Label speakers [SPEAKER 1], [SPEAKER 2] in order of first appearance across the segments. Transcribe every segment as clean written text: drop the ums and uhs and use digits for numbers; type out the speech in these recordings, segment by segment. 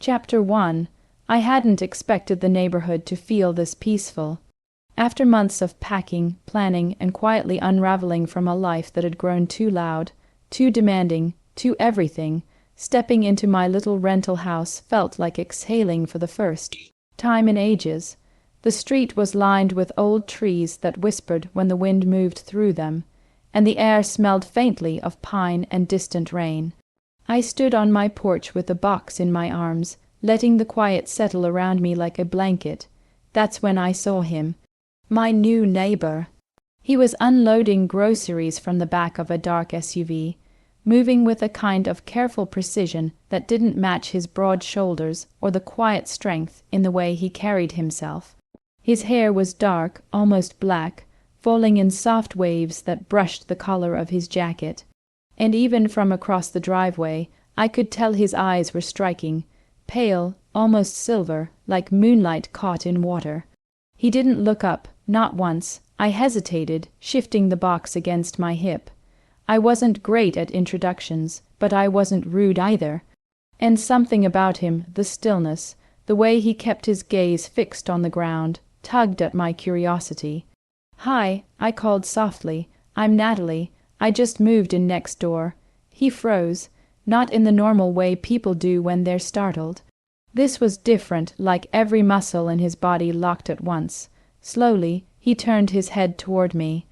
[SPEAKER 1] Chapter 1. I hadn't expected the neighborhood to feel this peaceful. After months of packing, planning, and quietly unraveling from a life that had grown too loud, too demanding, too everything, stepping into my little rental house felt like exhaling for the first time in ages. The street was lined with old trees that whispered when the wind moved through them, and the air smelled faintly of pine and distant rain. I stood on my porch with a box in my arms, letting the quiet settle around me like a blanket. That's when I saw him. My new neighbor. He was unloading groceries from the back of a dark SUV, moving with a kind of careful precision that didn't match his broad shoulders or the quiet strength in the way he carried himself. His hair was dark, almost black, falling in soft waves that brushed the collar of his jacket. And even from across the driveway, I could tell his eyes were striking, pale, almost silver, like moonlight caught in water. He didn't look up, not once. I hesitated, shifting the box against my hip. I wasn't great at introductions, but I wasn't rude either. And something about him, the stillness, the way he kept his gaze fixed on the ground, tugged at my curiosity. "Hi," I called softly. "I'm Natalie. I just moved in next door." He froze, not in the normal way people do when they're startled. This was different, like every muscle in his body locked at once. Slowly, he turned his head toward me.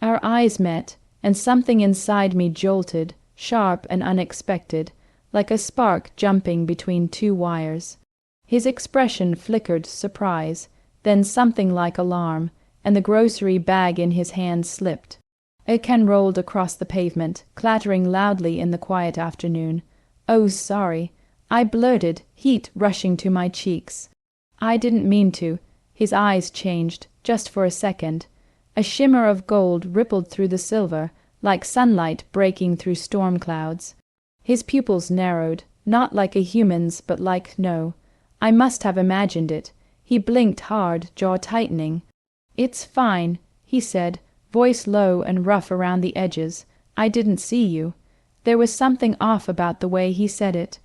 [SPEAKER 1] Our eyes met, and something inside me jolted, sharp and unexpected, like a spark jumping between two wires. His expression flickered surprise, then something like alarm, and the grocery bag in his hand slipped. A can rolled across the pavement, clattering loudly in the quiet afternoon. "Oh, sorry," I blurted, heat rushing to my cheeks. "I didn't mean to." His eyes changed, just for a second. A shimmer of gold rippled through the silver, like sunlight breaking through storm clouds. His pupils narrowed, not like a human's, but like no. I must have imagined it. He blinked hard, jaw tightening. "It's fine," he said, voice low and rough around the edges. "I didn't see you." There was something off about the way he said it.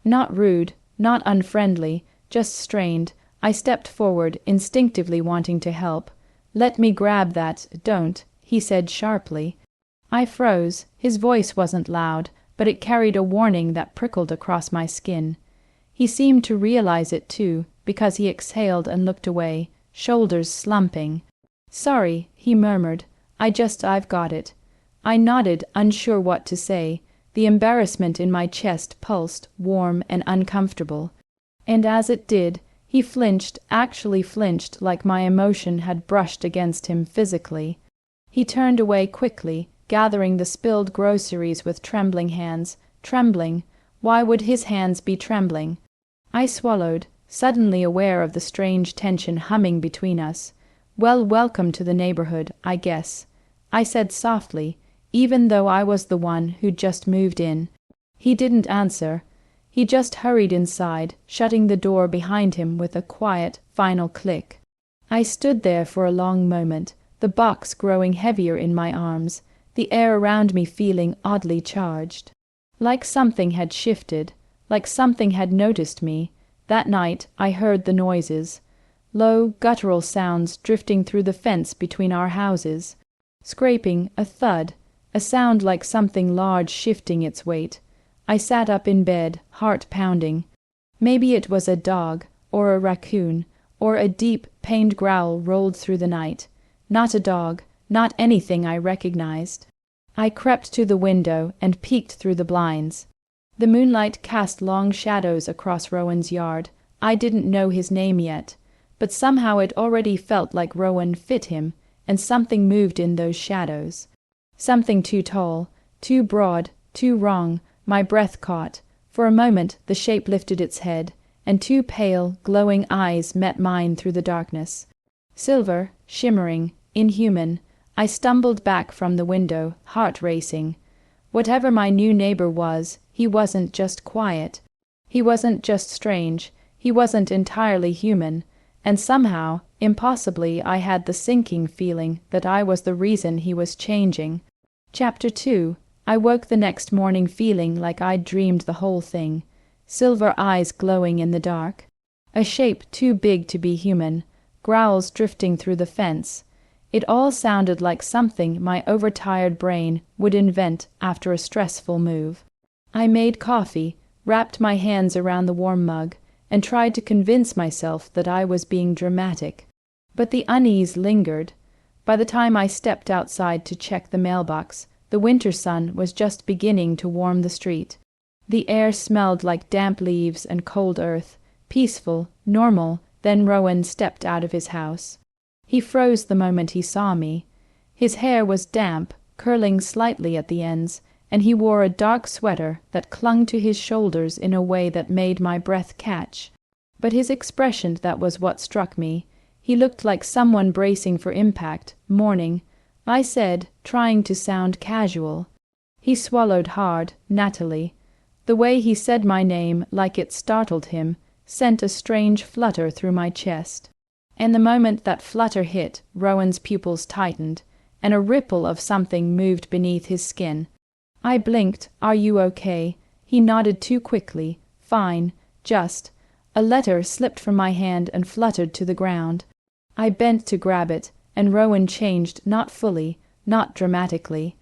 [SPEAKER 1] Not rude, not unfriendly, just strained. I stepped forward, instinctively wanting to help. "Let me grab that, don't," he said sharply. I froze. His voice wasn't loud, but it carried a warning that prickled across my skin. He seemed to realize it too, because he exhaled and looked away, shoulders slumping. "Sorry," he murmured. I've got it." I nodded, unsure what to say. The embarrassment in my chest pulsed, warm and uncomfortable. And as it did, he flinched, actually flinched, like my emotion had brushed against him physically. He turned away quickly, gathering the spilled groceries with trembling hands. Trembling. Why would his hands be trembling? I swallowed, suddenly aware of the strange tension humming between us. "Well, welcome to the neighborhood, I guess," I said softly, even though I was the one who'd just moved in. He didn't answer. He just hurried inside, shutting the door behind him with a quiet, final click. I stood there for a long moment, the box growing heavier in my arms, the air around me feeling oddly charged. Like something had shifted, like something had noticed me. That night I heard the noises. Low, guttural sounds drifting through the fence between our houses. Scraping, a thud, a sound like something large shifting its weight. I sat up in bed, heart pounding. Maybe it was a dog, or a raccoon, or a deep, pained growl rolled through the night. Not a dog, not anything I recognized. I crept to the window and peeked through the blinds. The moonlight cast long shadows across Rowan's yard. I didn't know his name yet, but somehow it already felt like Rowan fit him, and something moved in those shadows. Something too tall, too broad, too wrong. My breath caught. For a moment the shape lifted its head, and two pale, glowing eyes met mine through the darkness. Silver, shimmering, inhuman. I stumbled back from the window, heart racing. Whatever my new neighbor was, he wasn't just quiet. He wasn't just strange. He wasn't entirely human. And somehow, impossibly, I had the sinking feeling that I was the reason he was changing. Chapter 2. I woke the next morning feeling like I'd dreamed the whole thing. silver eyes glowing in the dark. A shape too big to be human, growls drifting through the fence. It all sounded like something my overtired brain would invent after a stressful move. I made coffee, wrapped my hands around the warm mug, and tried to convince myself that I was being dramatic. But the unease lingered. By the time I stepped outside to check the mailbox, the winter sun was just beginning to warm the street. The air smelled like damp leaves and cold earth, peaceful, normal. Then Rowan stepped out of his house. He froze the moment he saw me. His hair was damp, curling slightly at the ends, and he wore a dark sweater that clung to his shoulders in a way that made my breath catch. But his expression, that was what struck me. He looked like someone bracing for impact, mourning. I said, trying to sound casual. He swallowed hard, Natalie. The way he said my name, like it startled him, sent a strange flutter through my chest. And the moment that flutter hit, Rowan's pupils tightened, and a ripple of something moved beneath his skin. I blinked. "Are you okay?" He nodded too quickly. "Fine, just." A letter slipped from my hand and fluttered to the ground. I bent to grab it, and Rowan changed, not fully, not dramatically,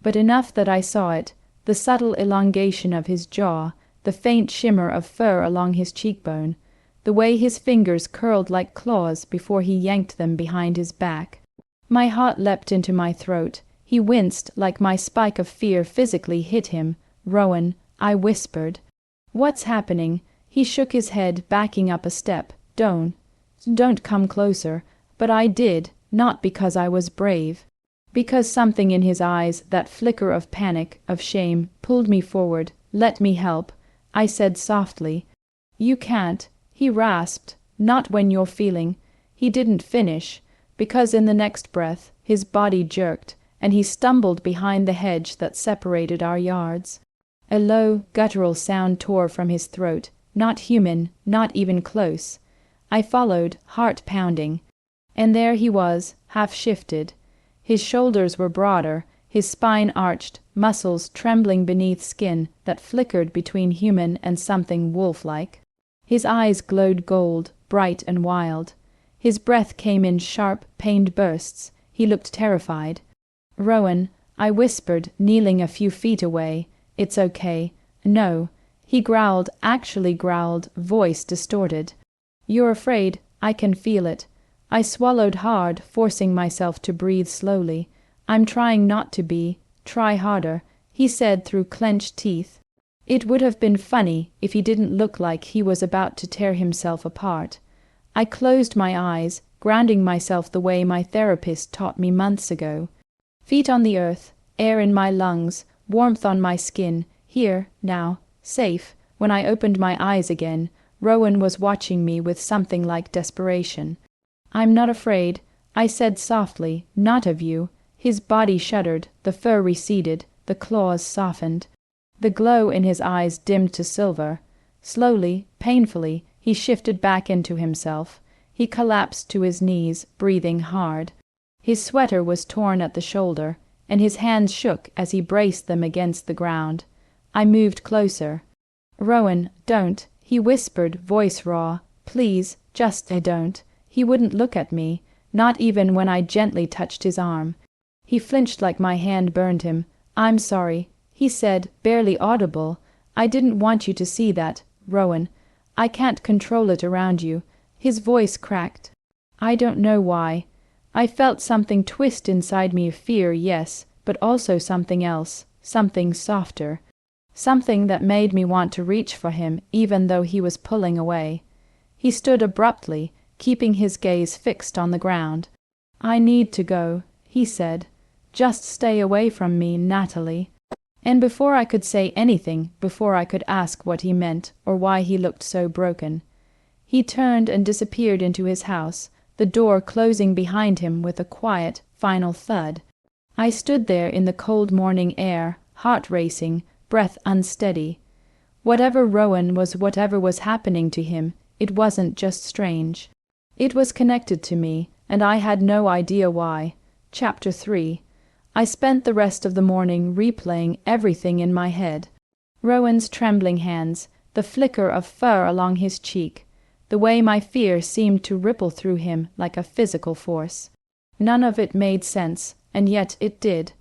[SPEAKER 1] but enough that I saw it, the subtle elongation of his jaw, the faint shimmer of fur along his cheekbone, the way his fingers curled like claws before he yanked them behind his back. My heart leapt into my throat. He winced like my spike of fear physically hit him. "Rowan," I whispered. "What's happening?" He shook his head, backing up a step. Don't come closer." But I did, not because I was brave. Because something in his eyes, that flicker of panic, of shame, pulled me forward. "Let me help." I said softly. "You can't," he rasped. "Not when you're feeling." He didn't finish, because in the next breath his body jerked, and he stumbled behind the hedge that separated our yards. A low, guttural sound tore from his throat, not human, not even close. I followed, heart pounding. And there he was, half shifted. His shoulders were broader, his spine arched, muscles trembling beneath skin that flickered between human and something wolf-like. His eyes glowed gold, bright and wild. His breath came in sharp, pained bursts. He looked terrified. "Rowan," I whispered, kneeling a few feet away. "It's okay." "No." He growled, actually growled, voice distorted. "You're afraid. I can feel it." I swallowed hard, forcing myself to breathe slowly. "I'm trying not to be. Try harder," he said through clenched teeth. It would have been funny if he didn't look like he was about to tear himself apart. I closed my eyes, grounding myself the way my therapist taught me months ago. Feet on the earth, air in my lungs, warmth on my skin, here, now, safe. When I opened my eyes again, Rowan was watching me with something like desperation. "I'm not afraid," I said softly, "not of you." His body shuddered, the fur receded, the claws softened. The glow in his eyes dimmed to silver. Slowly, painfully, he shifted back into himself. He collapsed to his knees, breathing hard. His sweater was torn at the shoulder, and his hands shook as he braced them against the ground. I moved closer. "Rowan, don't," he whispered, voice raw. "Please, just don't." He wouldn't look at me, not even when I gently touched his arm. He flinched like my hand burned him. "I'm sorry," he said, barely audible. "I didn't want you to see that, Rowan. I can't control it around you." His voice cracked. I don't know why. I felt something twist inside me, fear, yes, but also something else, something softer. Something that made me want to reach for him even though he was pulling away. He stood abruptly, keeping his gaze fixed on the ground. "I need to go," he said. "Just stay away from me, Natalie." And before I could say anything, before I could ask what he meant or why he looked so broken, he turned and disappeared into his house, the door closing behind him with a quiet, final thud. I stood there in the cold morning air, heart racing, breath unsteady. Whatever Rowan was, whatever was happening to him, it wasn't just strange. It was connected to me, and I had no idea why. Chapter 3. I spent the rest of the morning replaying everything in my head. Rowan's trembling hands, the flicker of fur along his cheek, the way my fear seemed to ripple through him like a physical force. None of it made sense, and yet it did.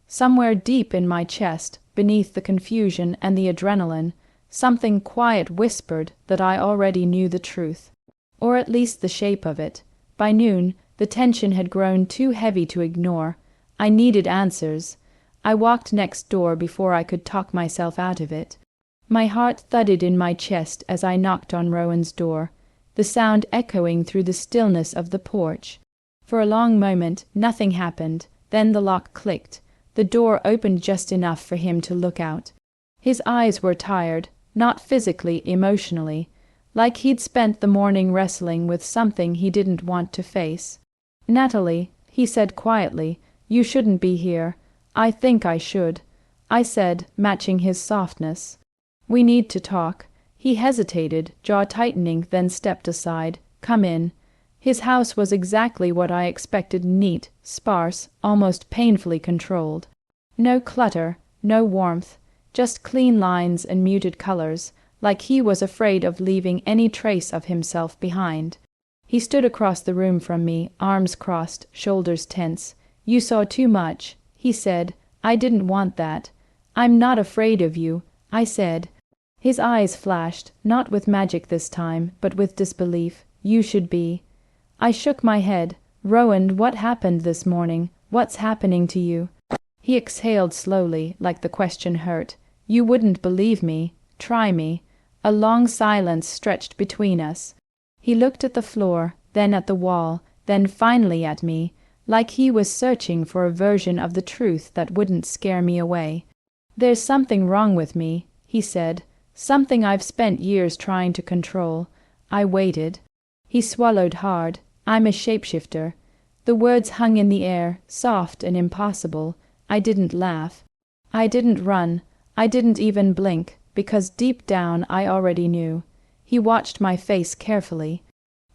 [SPEAKER 1] Somewhere deep in my chest, beneath the confusion and the adrenaline, something quiet whispered that I already knew the truth, or at least the shape of it. By noon, the tension had grown too heavy to ignore. I needed answers. I walked next door before I could talk myself out of it. My heart thudded in my chest as I knocked on Rowan's door, the sound echoing through the stillness of the porch. For a long moment nothing happened, then the lock clicked. The door opened just enough for him to look out. His eyes were tired, not physically, emotionally, like he'd spent the morning wrestling with something he didn't want to face. "Natalie," he said quietly, "you shouldn't be here." "I think I should," I said, matching his softness. "We need to talk." He hesitated, jaw tightening, then stepped aside. "Come in." His house was exactly what I expected, neat, sparse, almost painfully controlled. No clutter, no warmth, just clean lines and muted colors, like he was afraid of leaving any trace of himself behind. He stood across the room from me, arms crossed, shoulders tense. "You saw too much," he said. "I didn't want that." "I'm not afraid of you," I said. His eyes flashed, not with magic this time, but with disbelief. "You should be." I shook my head. "Rowan, what happened this morning? What's happening to you?" He exhaled slowly, like the question hurt. "You wouldn't believe me. Try me." A long silence stretched between us. He looked at the floor, then at the wall, then finally at me, like he was searching for a version of the truth that wouldn't scare me away. "There's something wrong with me," he said. "Something I've spent years trying to control." I waited. He swallowed hard. "I'm a shapeshifter." The words hung in the air, soft and impossible. I didn't laugh. I didn't run. I didn't even blink, because deep down I already knew. He watched my face carefully.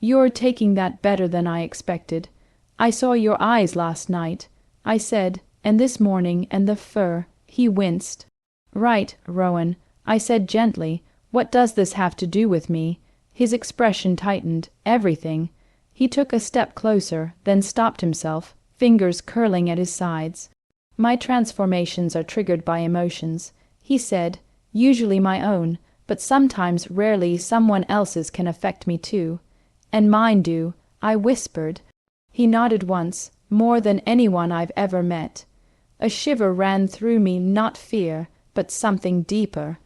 [SPEAKER 1] "You're taking that better than I expected. I saw your eyes last night," I said, "and this morning, and the fur." He winced. "Right, Rowan," I said gently. "What does this have to do with me?" His expression tightened. "Everything." He took a step closer, then stopped himself, fingers curling at his sides. "My transformations are triggered by emotions," he said, "usually my own, but sometimes, rarely, someone else's can affect me too." "And mine do," I whispered. He nodded once, more than anyone I've ever met. A shiver ran through me, not fear, but something deeper.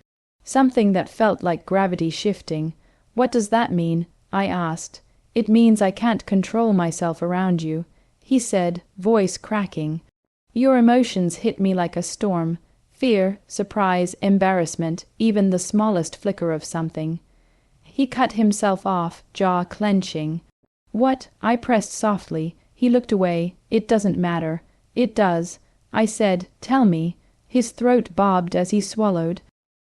[SPEAKER 1] Something that felt like gravity shifting. "What does that mean?" I asked. "It means I can't control myself around you," he said, voice cracking. "Your emotions hit me like a storm. Fear, surprise, embarrassment, even the smallest flicker of something." He cut himself off, jaw clenching. "What?" I pressed softly. He looked away. "It doesn't matter." "It does," I said. "Tell me." His throat bobbed as he swallowed.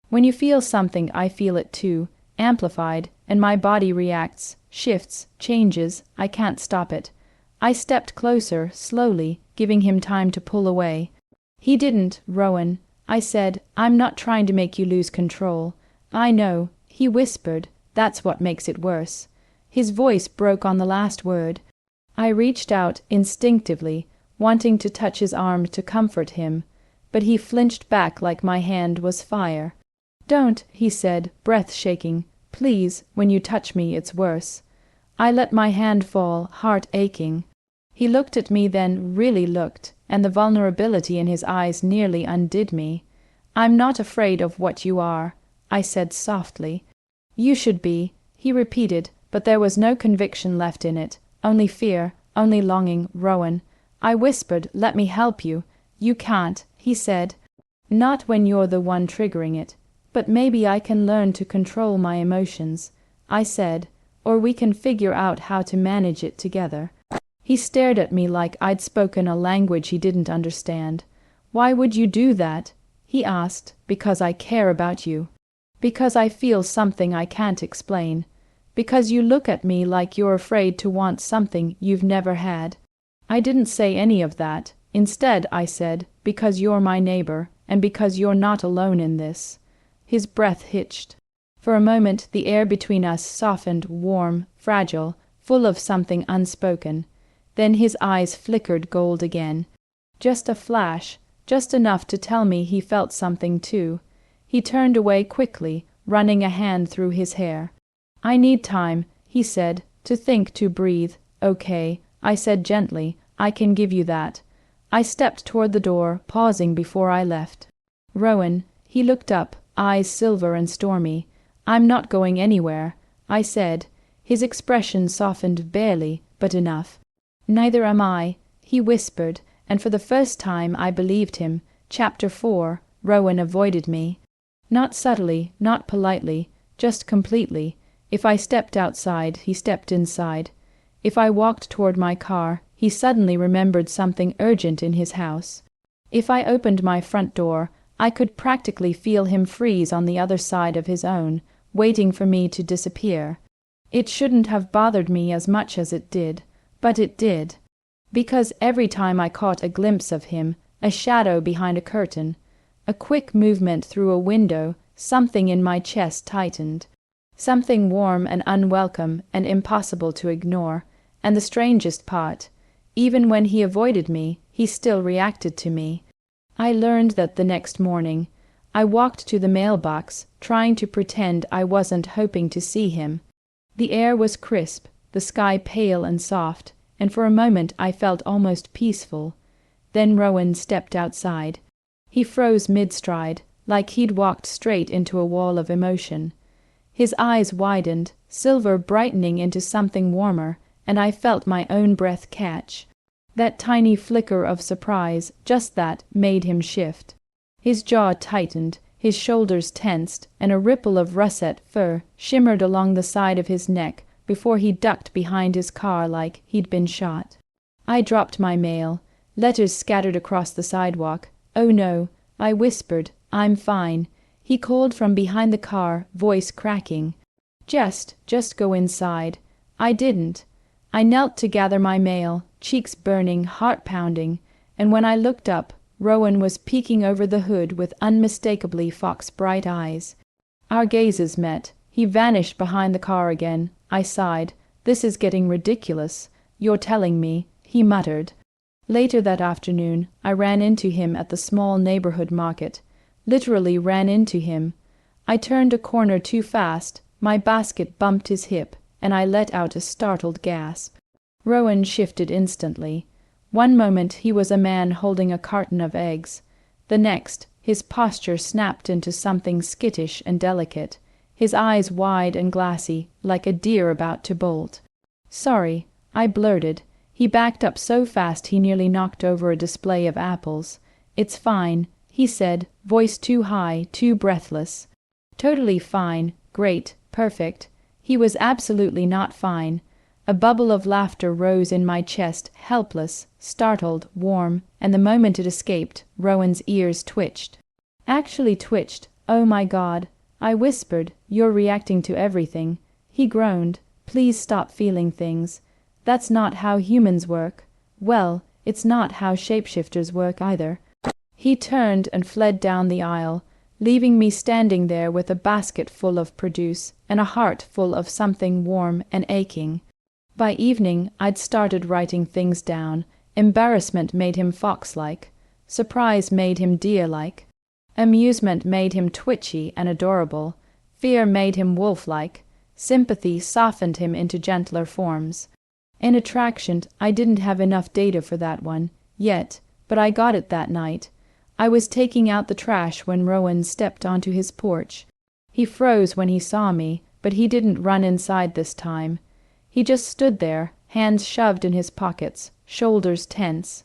[SPEAKER 1] "When you feel something, I feel it too, amplified, and my body reacts, shifts, changes. I can't stop it." I stepped closer, slowly, giving him time to pull away. "He didn't, Rowan," I said. "I'm not trying to make you lose control." "I know," he whispered. "That's what makes it worse." His voice broke on the last word. I reached out instinctively, wanting to touch his arm to comfort him, but he flinched back like my hand was fire. "Don't," he said, breath shaking. "Please, when you touch me, it's worse." I let my hand fall, heart aching. He looked at me then, really looked, and the vulnerability in his eyes nearly undid me. "I'm not afraid of what you are," I said softly. "You should be," he repeated, but there was no conviction left in it, only fear, only longing. "Rowan," I whispered, "let me help you." "You can't," he said. "Not when you're the one triggering it. But maybe I can learn to control my emotions," I said, "or we can figure out how to manage it together." He stared at me like I'd spoken a language he didn't understand. "Why would you do that?" he asked. "Because I care about you. Because I feel something I can't explain. Because you look at me like you're afraid to want something you've never had." I didn't say any of that. Instead, I said, "Because you're my neighbor, and because you're not alone in this." His breath hitched. For a moment the air between us softened, warm, fragile, full of something unspoken. Then his eyes flickered gold again. Just a flash, just enough to tell me he felt something too. He turned away quickly, running a hand through his hair. "I need time," he said, "to think, to breathe." "Okay," I said gently, "I can give you that." I stepped toward the door, pausing before I left. "Rowan," he looked up, eyes silver and stormy. "I'm not going anywhere," I said. His expression softened barely, but enough. "Neither am I," he whispered, and for the first time I believed him. Chapter 4. Rowan avoided me. Not subtly, not politely, just completely. If I stepped outside, he stepped inside. If I walked toward my car, he suddenly remembered something urgent in his house. If I opened my front door, I could practically feel him freeze on the other side of his own, waiting for me to disappear. It shouldn't have bothered me as much as it did, but it did. Because every time I caught a glimpse of him, a shadow behind a curtain, a quick movement through a window, something in my chest tightened. Something warm and unwelcome and impossible to ignore. And the strangest part, even when he avoided me, he still reacted to me. I learned that the next morning. I walked to the mailbox, trying to pretend I wasn't hoping to see him. The air was crisp, the sky pale and soft, and for a moment I felt almost peaceful. Then Rowan stepped outside. He froze mid-stride, like he'd walked straight into a wall of emotion. His eyes widened, silver brightening into something warmer, and I felt my own breath catch. That tiny flicker of surprise, just that, made him shift. His jaw tightened, his shoulders tensed, and a ripple of russet fur shimmered along the side of his neck before he ducked behind his car like he'd been shot. I dropped my mail. Letters scattered across the sidewalk. "Oh no," I whispered, "I'm fine." He called from behind the car, voice cracking. Just go inside." I didn't. I knelt to gather my mail, cheeks burning, heart pounding, and when I looked up, Rowan was peeking over the hood with unmistakably fox-bright eyes. Our gazes met. He vanished behind the car again. I sighed. "This is getting ridiculous. You're telling me," he muttered. Later that afternoon, I ran into him at the small neighborhood market. Literally ran into him. I turned a corner too fast, my basket bumped his hip, and I let out a startled gasp. Rowan shifted instantly. One moment he was a man holding a carton of eggs. The next, his posture snapped into something skittish and delicate, his eyes wide and glassy, like a deer about to bolt. "Sorry," I blurted. He backed up so fast he nearly knocked over a display of apples. "It's fine," he said, voice too high, too breathless. "Totally fine, great, perfect." He was absolutely not fine. A bubble of laughter rose in my chest, helpless, startled, warm, and the moment it escaped, Rowan's ears twitched. Actually twitched. "Oh my God." I whispered, "You're reacting to everything." He groaned. "Please stop feeling things. That's not how humans work. Well, it's not how shapeshifters work either." He turned and fled down the aisle, leaving me standing there with a basket full of produce and a heart full of something warm and aching. By evening, I'd started writing things down. Embarrassment made him fox-like. Surprise made him deer-like. Amusement made him twitchy and adorable. Fear made him wolf-like. Sympathy softened him into gentler forms. In attraction, I didn't have enough data for that one, yet, but I got it that night. I was taking out the trash when Rowan stepped onto his porch. He froze when he saw me, but he didn't run inside this time. He just stood there, hands shoved in his pockets, shoulders tense.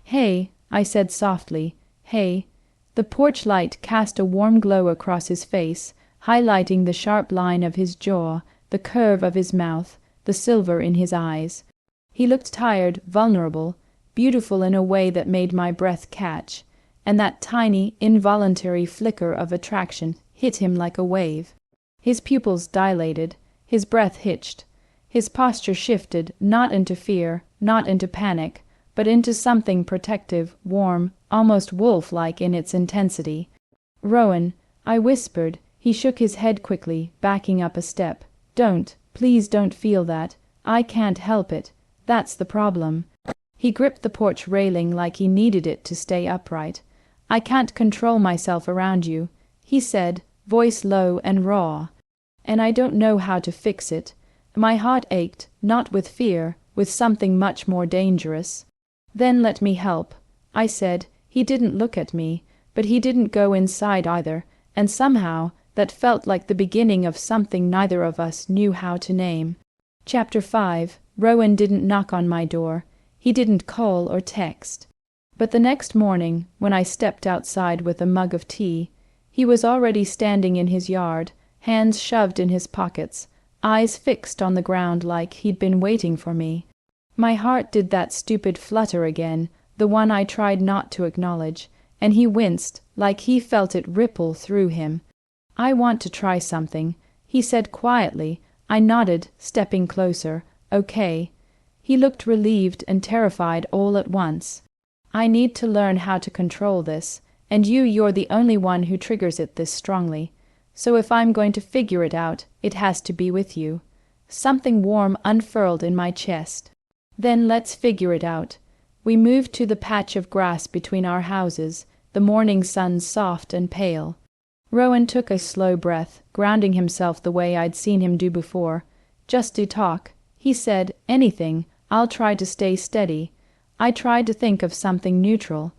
[SPEAKER 1] "Hey," I said softly, "hey." The porch light cast a warm glow across his face, highlighting the sharp line of his jaw, the curve of his mouth, the silver in his eyes. He looked tired, vulnerable, beautiful in a way that made my breath catch, and that tiny, involuntary flicker of attraction hit him like a wave. His pupils dilated, his breath hitched. His posture shifted, not into fear, not into panic, but into something protective, warm, almost wolf-like in its intensity. "Rowan," I whispered. He shook his head quickly, backing up a step. Please don't feel that. I can't help it. That's the problem. He gripped the porch railing like he needed it to stay upright. I can't control myself around you, he said, voice low and raw. And I don't know how to fix it. My heart ached, not with fear, with something much more dangerous. Then let me help, I said. He didn't look at me, but he didn't go inside either, and somehow that felt like the beginning of something neither of us knew how to name. Chapter 5. Rowan didn't knock on my door. He didn't call or text. But the next morning, when I stepped outside with a mug of tea, he was already standing in his yard, hands shoved in his pockets, eyes fixed on the ground like he'd been waiting for me. My heart did that stupid flutter again, the one I tried not to acknowledge, and he winced, like he felt it ripple through him. I want to try something, he said quietly. I nodded, stepping closer. Okay. He looked relieved and terrified all at once. I need to learn how to control this, and you're the only one who triggers it this strongly. So if I'm going to figure it out, it has to be with you. Something warm unfurled in my chest. Then let's figure it out. We moved to the patch of grass between our houses, the morning sun soft and pale. Rowan took a slow breath, grounding himself the way I'd seen him do before. Just to talk, he said. Anything. I'll try to stay steady. I tried to think of something neutral.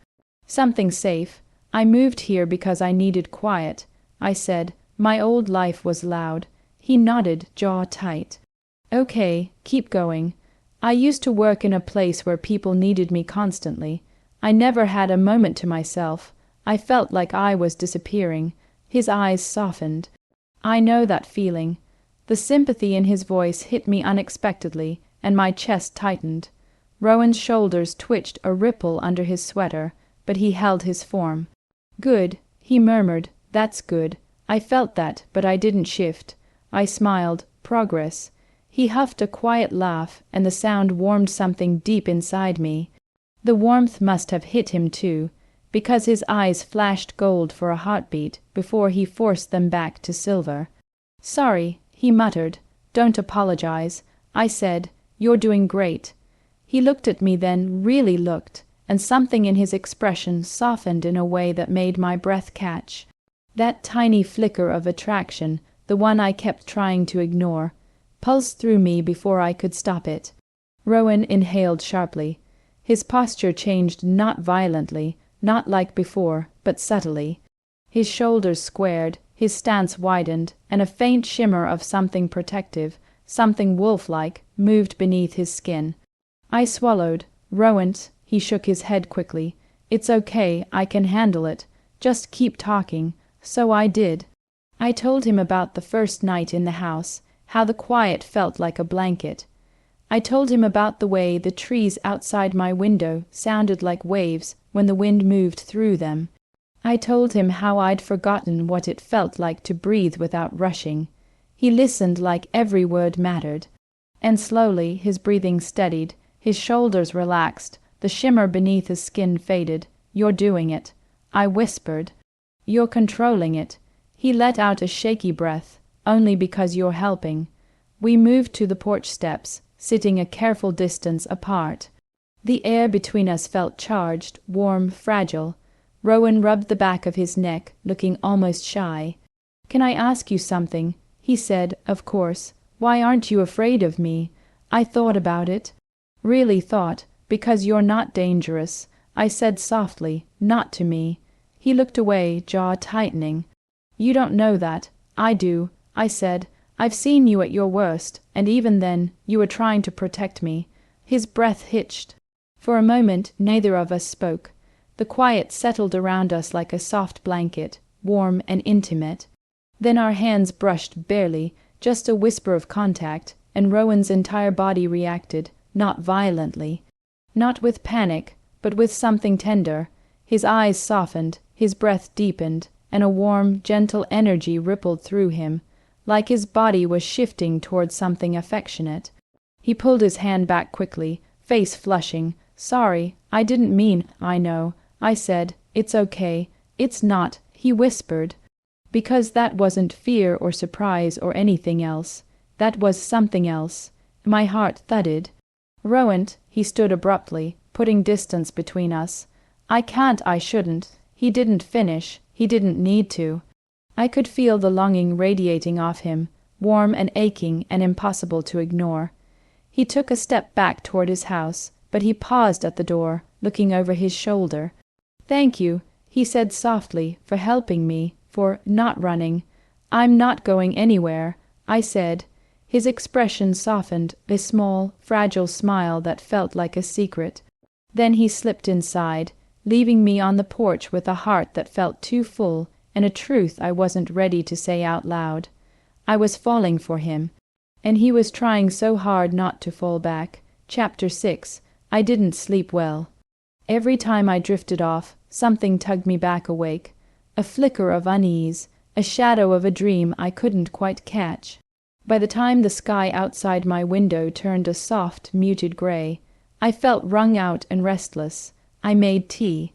[SPEAKER 1] Something safe. I moved here because I needed quiet, I said. My old life was loud. He nodded, jaw tight. Okay, keep going. I used to work in a place where people needed me constantly. I never had a moment to myself. I felt like I was disappearing. His eyes softened. I know that feeling. The sympathy in his voice hit me unexpectedly, and my chest tightened. Rowan's shoulders twitched a ripple under his sweater, but he held his form. Good, he murmured. That's good. I felt that, but I didn't shift. I smiled. Progress. He huffed a quiet laugh, and the sound warmed something deep inside me. The warmth must have hit him too, because his eyes flashed gold for a heartbeat before he forced them back to silver. Sorry, he muttered. Don't apologize, I said. You're doing great. He looked at me then, really looked, and something in his expression softened in a way that made my breath catch. That tiny flicker of attraction, the one I kept trying to ignore, pulsed through me before I could stop it. Rowan inhaled sharply. His posture changed not violently, not like before, but subtly. His shoulders squared, his stance widened, and a faint shimmer of something protective, something wolf-like, moved beneath his skin. I swallowed. Rowan, he shook his head quickly. It's okay, I can handle it. Just keep talking. So I did. I told him about the first night in the house, how the quiet felt like a blanket. I told him about the way the trees outside my window sounded like waves when the wind moved through them. I told him how I'd forgotten what it felt like to breathe without rushing. He listened like every word mattered. And slowly his breathing steadied, his shoulders relaxed, the shimmer beneath his skin faded. You're doing it. I whispered. You're controlling it. He let out a shaky breath. Only because you're helping. We moved to the porch steps, sitting a careful distance apart. The air between us felt charged, warm, fragile. Rowan rubbed the back of his neck, looking almost shy. Can I ask you something? He said, of course. Why aren't you afraid of me? I thought about it. Really thought, because you're not dangerous. I said softly, not to me. He looked away, jaw tightening. You don't know that. I do, I said. I've seen you at your worst, and even then, you were trying to protect me. His breath hitched. For a moment, neither of us spoke. The quiet settled around us like a soft blanket, warm and intimate. Then our hands brushed barely, just a whisper of contact, and Rowan's entire body reacted, not violently. Not with panic, but with something tender. His eyes softened, his breath deepened, and a warm, gentle energy rippled through him, like his body was shifting towards something affectionate. He pulled his hand back quickly, face flushing. Sorry, I didn't mean, I know. I said, it's okay. It's not, he whispered. Because that wasn't fear or surprise or anything else. That was something else. My heart thudded. Rowan, he stood abruptly, putting distance between us. I shouldn't. He didn't finish. He didn't need to. I could feel the longing radiating off him, warm and aching and impossible to ignore. He took a step back toward his house, but he paused at the door, looking over his shoulder. "Thank you," he said softly, "for helping me, for not running." "I'm not going anywhere," I said. His expression softened, a small, fragile smile that felt like a secret. Then he slipped inside, leaving me on the porch with a heart that felt too full and a truth I wasn't ready to say out loud. I was falling for him, and he was trying so hard not to fall back. Chapter 6. I didn't sleep well. Every time I drifted off, something tugged me back awake. A flicker of unease, a shadow of a dream I couldn't quite catch. By the time the sky outside my window turned a soft, muted gray, I felt wrung out and restless. I made tea.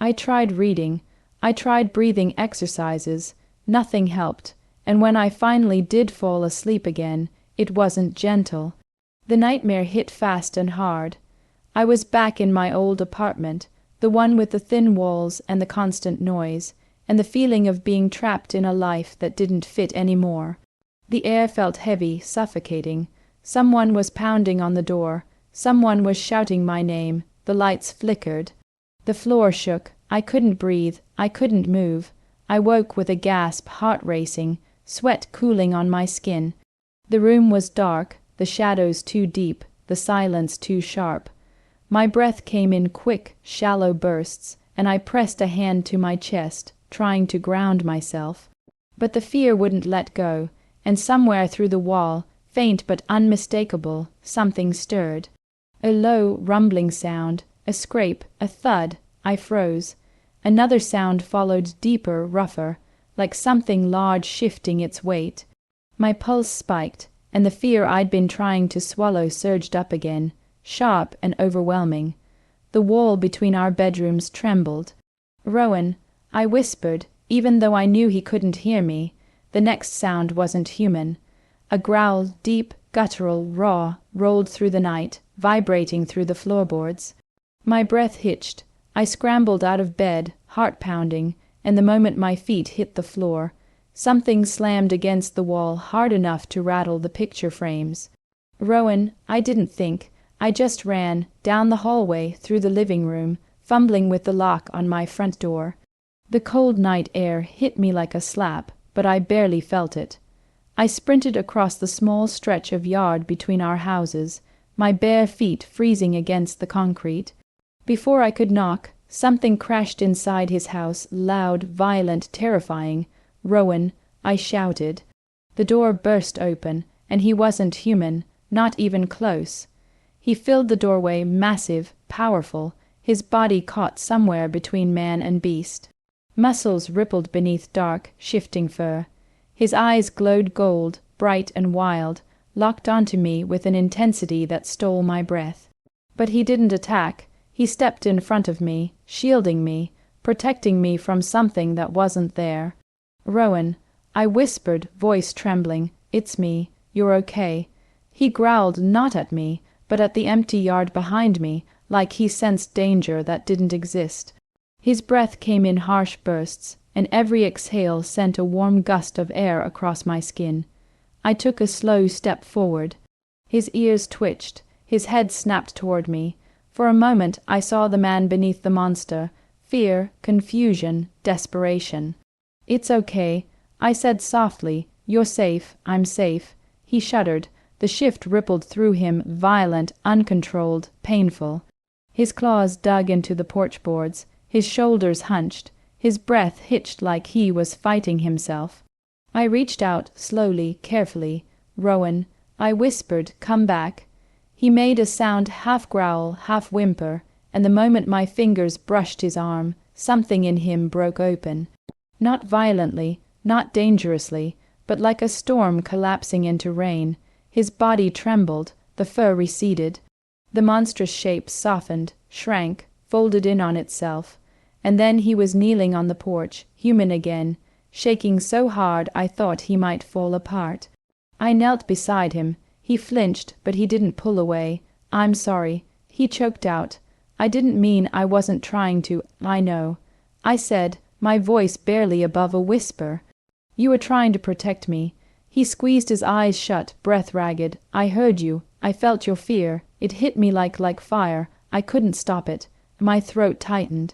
[SPEAKER 1] I tried reading. I tried breathing exercises. Nothing helped, and when I finally did fall asleep again, it wasn't gentle. The nightmare hit fast and hard. I was back in my old apartment, the one with the thin walls and the constant noise, and the feeling of being trapped in a life that didn't fit any more. The air felt heavy, suffocating. Someone was pounding on the door. Someone was shouting my name. The lights flickered. The floor shook. I couldn't breathe. I couldn't move. I woke with a gasp, heart racing, sweat cooling on my skin. The room was dark, the shadows too deep, the silence too sharp. My breath came in quick, shallow bursts, and I pressed a hand to my chest, trying to ground myself. But the fear wouldn't let go, and somewhere through the wall, faint but unmistakable, something stirred. A low, rumbling sound, a scrape, a thud. I froze. Another sound followed, deeper, rougher, like something large shifting its weight. My pulse spiked, and the fear I'd been trying to swallow surged up again, sharp and overwhelming. The wall between our bedrooms trembled. "Rowan," I whispered, even though I knew he couldn't hear me. The next sound wasn't human. A growl, deep, guttural, raw, rolled through the night, vibrating through the floorboards. My breath hitched. I scrambled out of bed, heart pounding, and the moment my feet hit the floor, something slammed against the wall hard enough to rattle the picture frames. "Rowan," I didn't think. I just ran, down the hallway, through the living room, fumbling with the lock on my front door. The cold night air hit me like a slap, but I barely felt it. I sprinted across the small stretch of yard between our houses, my bare feet freezing against the concrete. Before I could knock, something crashed inside his house, loud, violent, terrifying. "Rowan," I shouted. The door burst open, and he wasn't human, not even close. He filled the doorway, massive, powerful, his body caught somewhere between man and beast. Muscles rippled beneath dark, shifting fur. His eyes glowed gold, bright and wild, locked onto me with an intensity that stole my breath. But he didn't attack. He stepped in front of me, shielding me, protecting me from something that wasn't there. "Rowan," I whispered, voice trembling, "it's me. You're okay." He growled not at me, but at the empty yard behind me, like he sensed danger that didn't exist. His breath came in harsh bursts, and every exhale sent a warm gust of air across my skin. I took a slow step forward. His ears twitched. His head snapped toward me. For a moment I saw the man beneath the monster. Fear, confusion, desperation. "It's okay," I said softly. "You're safe. I'm safe." He shuddered. The shift rippled through him, violent, uncontrolled, painful. His claws dug into the porch boards. His shoulders hunched. His breath hitched like he was fighting himself. I reached out, slowly, carefully. "Rowan," I whispered, "come back." He made a sound half growl, half whimper, and the moment my fingers brushed his arm, something in him broke open. Not violently, not dangerously, but like a storm collapsing into rain. His body trembled, the fur receded. The monstrous shape softened, shrank, folded in on itself, and then he was kneeling on the porch, human again, shaking so hard I thought he might fall apart. I knelt beside him. He flinched, but he didn't pull away. "I'm sorry," he choked out. "I didn't mean I wasn't trying to, I know," I said, my voice barely above a whisper. "You were trying to protect me." He squeezed his eyes shut, breath ragged. "I heard you. I felt your fear. It hit me like fire. I couldn't stop it." My throat tightened.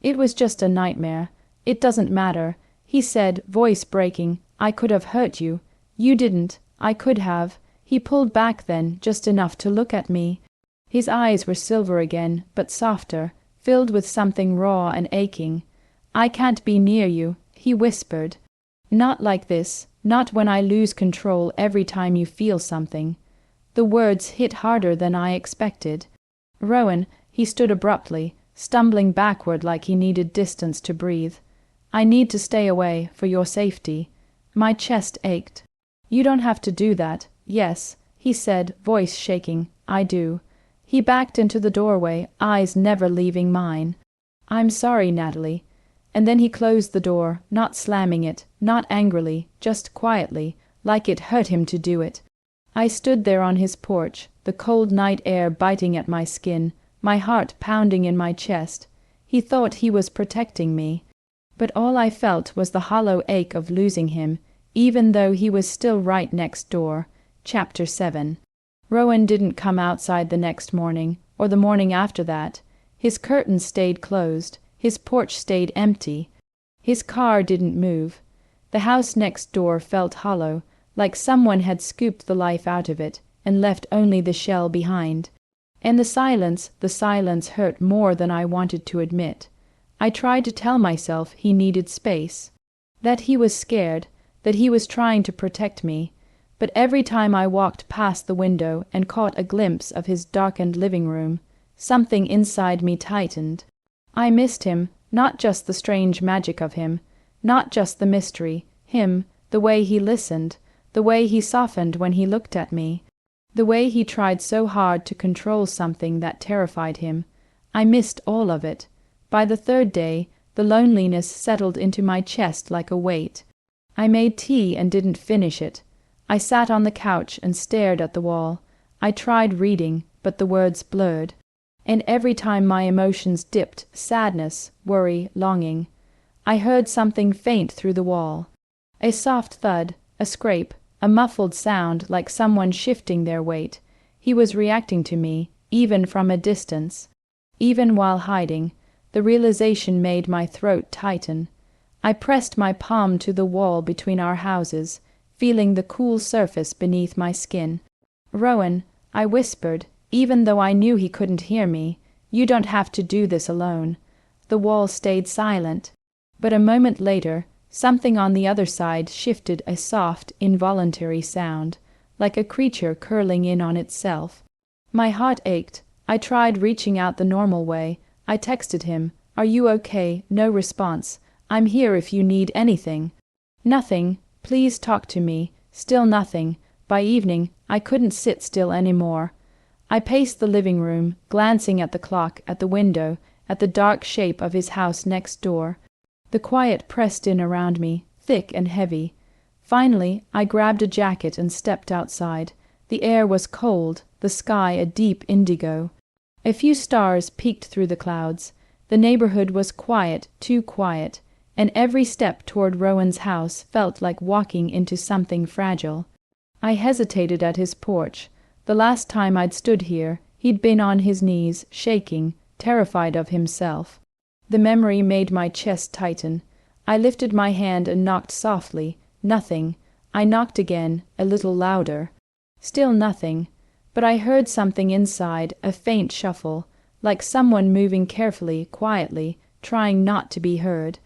[SPEAKER 1] "It was just a nightmare. It doesn't matter," he said, voice breaking. "I could have hurt you. You didn't. I could have." He pulled back then, just enough to look at me. His eyes were silver again, but softer, filled with something raw and aching. "I can't be near you," he whispered. "Not like this. Not when I lose control every time you feel something." The words hit harder than I expected. "Rowan," he stood abruptly, stumbling backward like he needed distance to breathe. "I need to stay away, for your safety." My chest ached. "You don't have to do that." "Yes," he said, voice shaking. "I do." He backed into the doorway, eyes never leaving mine. "I'm sorry, Natalie." And then he closed the door, not slamming it, not angrily, just quietly, like it hurt him to do it. I stood there on his porch, the cold night air biting at my skin, my heart pounding in my chest. He thought he was protecting me. But all I felt was the hollow ache of losing him, even though he was still right next door. Chapter 7. Rowan didn't come outside the next morning, or the morning after that. His curtains stayed closed. His porch stayed empty. His car didn't move. The house next door felt hollow, like someone had scooped the life out of it and left only the shell behind. And the silence hurt more than I wanted to admit. I tried to tell myself he needed space, that he was scared, that he was trying to protect me. But every time I walked past the window and caught a glimpse of his darkened living room, something inside me tightened. I missed him, not just the strange magic of him, not just the mystery, him, the way he listened, the way he softened when he looked at me, the way he tried so hard to control something that terrified him. I missed all of it. By the third day, the loneliness settled into my chest like a weight. I made tea and didn't finish it. I sat on the couch and stared at the wall. I tried reading, but the words blurred. And every time my emotions dipped, sadness, worry, longing, I heard something faint through the wall. A soft thud, a scrape, a muffled sound like someone shifting their weight. He was reacting to me, even from a distance. Even while hiding, the realization made my throat tighten. I pressed my palm to the wall between our houses, feeling the cool surface beneath my skin. "Rowan," I whispered, even though I knew he couldn't hear me, "you don't have to do this alone." The wall stayed silent. But a moment later, something on the other side shifted a soft, involuntary sound, like a creature curling in on itself. My heart ached. I tried reaching out the normal way. I texted him, "Are you okay?" No response. "I'm here if you need anything." "Nothing. Please talk to me." Still nothing. By evening, I couldn't sit still any more. I paced the living room, glancing at the clock, at the window, at the dark shape of his house next door. The quiet pressed in around me, thick and heavy. Finally, I grabbed a jacket and stepped outside. The air was cold, the sky a deep indigo. A few stars peeked through the clouds. The neighborhood was quiet, too quiet, and every step toward Rowan's house felt like walking into something fragile. I hesitated at his porch. The last time I'd stood here, he'd been on his knees, shaking, terrified of himself. The memory made my chest tighten. I lifted my hand and knocked softly. Nothing. I knocked again, a little louder. Still nothing. But I heard something inside, a faint shuffle, like someone moving carefully, quietly, trying not to be heard.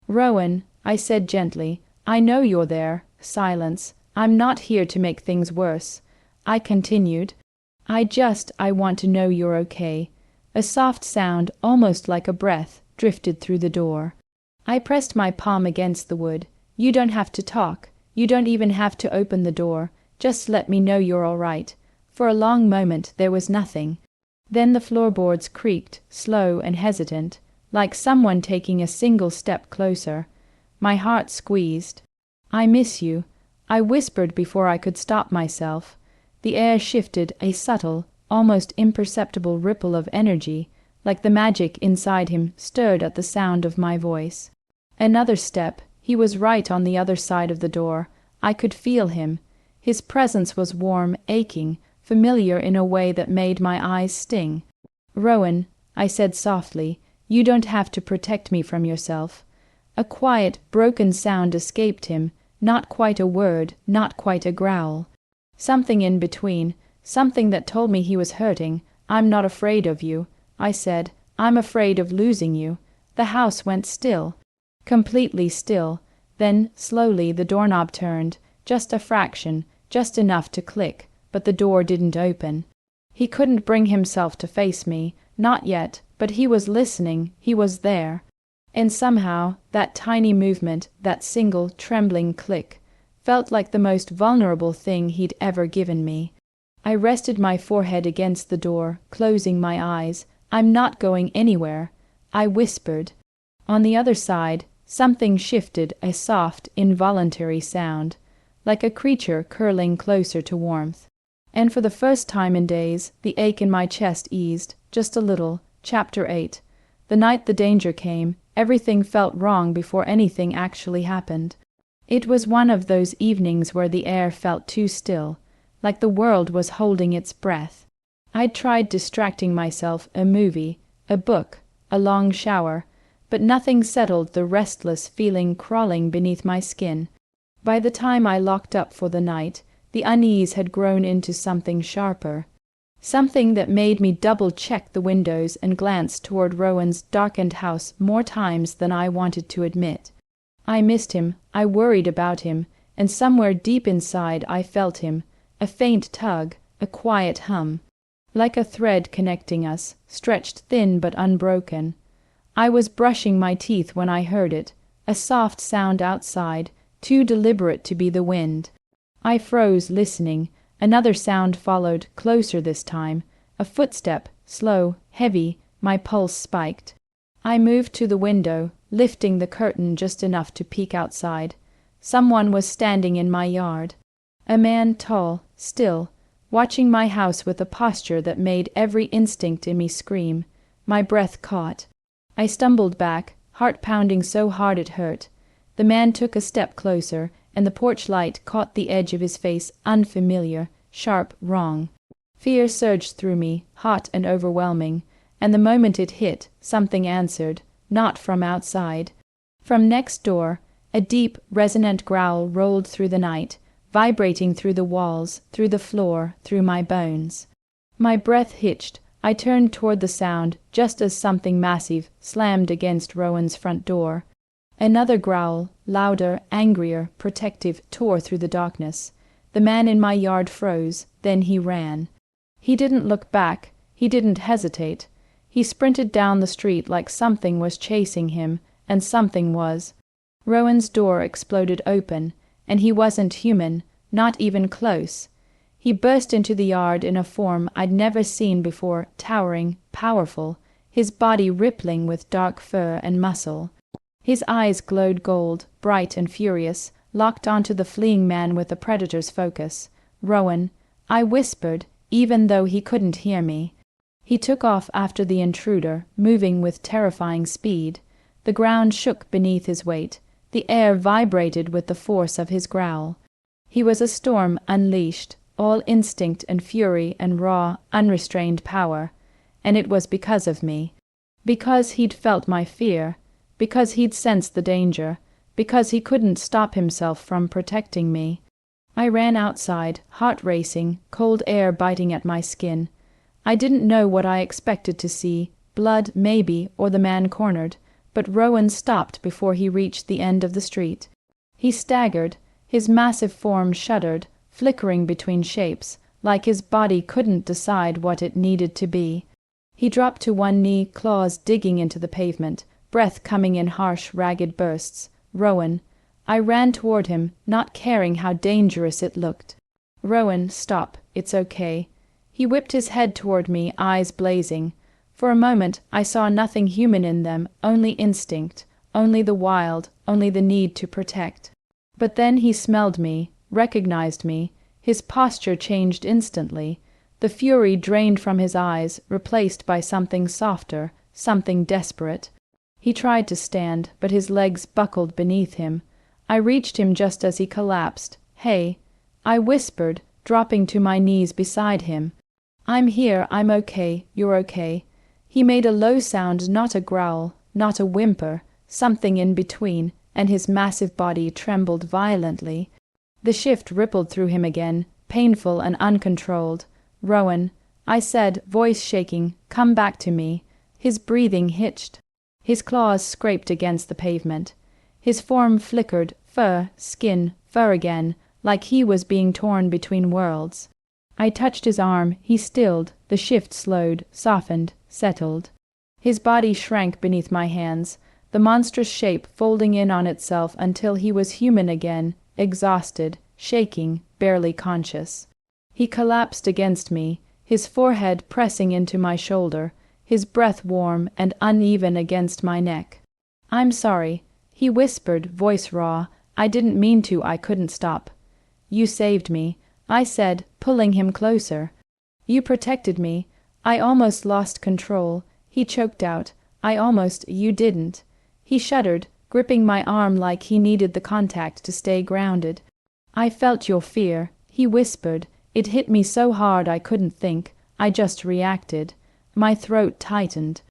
[SPEAKER 1] "Rowan," I said gently, "I know you're there." Silence. "I'm not here to make things worse." I continued, I want to know you're okay." A soft sound, almost like a breath, drifted through the door. I pressed my palm against the wood. "You don't have to talk. You don't even have to open the door. Just let me know you're all right." For a long moment there was nothing. Then the floorboards creaked, slow and hesitant, like someone taking a single step closer. My heart squeezed. "I miss you," I whispered before I could stop myself. The air shifted, a subtle, almost imperceptible ripple of energy, like the magic inside him, stirred at the sound of my voice. Another step. He was right on the other side of the door. I could feel him. His presence was warm, aching, familiar in a way that made my eyes sting. "Rowan," I said softly, "you don't have to protect me from yourself." A quiet, broken sound escaped him, not quite a word, not quite a growl. Something in between, something that told me he was hurting. "I'm not afraid of you," I said. "I'm afraid of losing you." The house went still. Completely still. Then, slowly, the doorknob turned, just a fraction, just enough to click, but the door didn't open. He couldn't bring himself to face me, not yet, but he was listening, he was there. And somehow, that tiny movement, that single, trembling click, felt like the most vulnerable thing he'd ever given me. I rested my forehead against the door, closing my eyes. "I'm not going anywhere," I whispered. On the other side, something shifted, a soft, involuntary sound, like a creature curling closer to warmth. And for the first time in days, the ache in my chest eased, just a little. Chapter 8. The night the danger came, everything felt wrong before anything actually happened. It was one of those evenings where the air felt too still, like the world was holding its breath. I'd tried distracting myself, a movie, a book, a long shower, but nothing settled the restless feeling crawling beneath my skin. By the time I locked up for the night, the unease had grown into something sharper, something that made me double-check the windows and glance toward Rowan's darkened house more times than I wanted to admit. I missed him, I worried about him, and somewhere deep inside I felt him, a faint tug, a quiet hum, like a thread connecting us, stretched thin but unbroken. I was brushing my teeth when I heard it, a soft sound outside, too deliberate to be the wind. I froze, listening. Another sound followed, closer this time. A footstep, slow, heavy, my pulse spiked. I moved to the window, lifting the curtain just enough to peek outside. Someone was standing in my yard. A man, tall, still, watching my house with a posture that made every instinct in me scream. My breath caught. I stumbled back, heart pounding so hard it hurt. The man took a step closer, and the porch light caught the edge of his face, unfamiliar, sharp, wrong. Fear surged through me, hot and overwhelming, and the moment it hit, something answered, not from outside. From next door, a deep, resonant growl rolled through the night, vibrating through the walls, through the floor, through my bones. My breath hitched. I turned toward the sound, just as something massive slammed against Rowan's front door. Another growl, louder, angrier, protective, tore through the darkness. The man in my yard froze, then he ran. He didn't look back, he didn't hesitate. He sprinted down the street like something was chasing him, and something was. Rowan's door exploded open, and he wasn't human, not even close. He burst into the yard in a form I'd never seen before, towering, powerful, his body rippling with dark fur and muscle. His eyes glowed gold, bright and furious, locked onto the fleeing man with a predator's focus. "Rowan," I whispered, even though he couldn't hear me. He took off after the intruder, moving with terrifying speed. The ground shook beneath his weight. The air vibrated with the force of his growl. He was a storm unleashed, all instinct and fury and raw, unrestrained power. And it was because of me. Because he'd felt my fear. Because he'd sensed the danger. Because he couldn't stop himself from protecting me. I ran outside, heart racing, cold air biting at my skin. I didn't know what I expected to see, blood maybe, or the man cornered, but Rowan stopped before he reached the end of the street. He staggered, his massive form shuddered, flickering between shapes, like his body couldn't decide what it needed to be. He dropped to one knee, claws digging into the pavement, breath coming in harsh, ragged bursts. "Rowan." I ran toward him, not caring how dangerous it looked. "Rowan, stop. It's okay." He whipped his head toward me, eyes blazing. For a moment I saw nothing human in them, only instinct, only the wild, only the need to protect. But then he smelled me, recognized me. His posture changed instantly. The fury drained from his eyes, replaced by something softer, something desperate. He tried to stand, but his legs buckled beneath him. I reached him just as he collapsed. "Hey," I whispered, dropping to my knees beside him. "I'm here, I'm okay, you're okay." He made a low sound, not a growl, not a whimper, something in between, and his massive body trembled violently. The shift rippled through him again, painful and uncontrolled. "Rowan," I said, voice shaking, "come back to me." His breathing hitched. His claws scraped against the pavement. His form flickered, fur, skin, fur again, like he was being torn between worlds. I touched his arm, he stilled, the shift slowed, softened, settled. His body shrank beneath my hands, the monstrous shape folding in on itself until he was human again, exhausted, shaking, barely conscious. He collapsed against me, his forehead pressing into my shoulder, his breath warm and uneven against my neck. "I'm sorry," he whispered, voice raw. "I didn't mean to, I couldn't stop." "You saved me," I said, pulling him closer. "You protected me. I almost lost control." He choked out, You didn't." He shuddered, gripping my arm like he needed the contact to stay grounded. "I felt your fear," he whispered. "It hit me so hard I couldn't think. I just reacted." My throat tightened.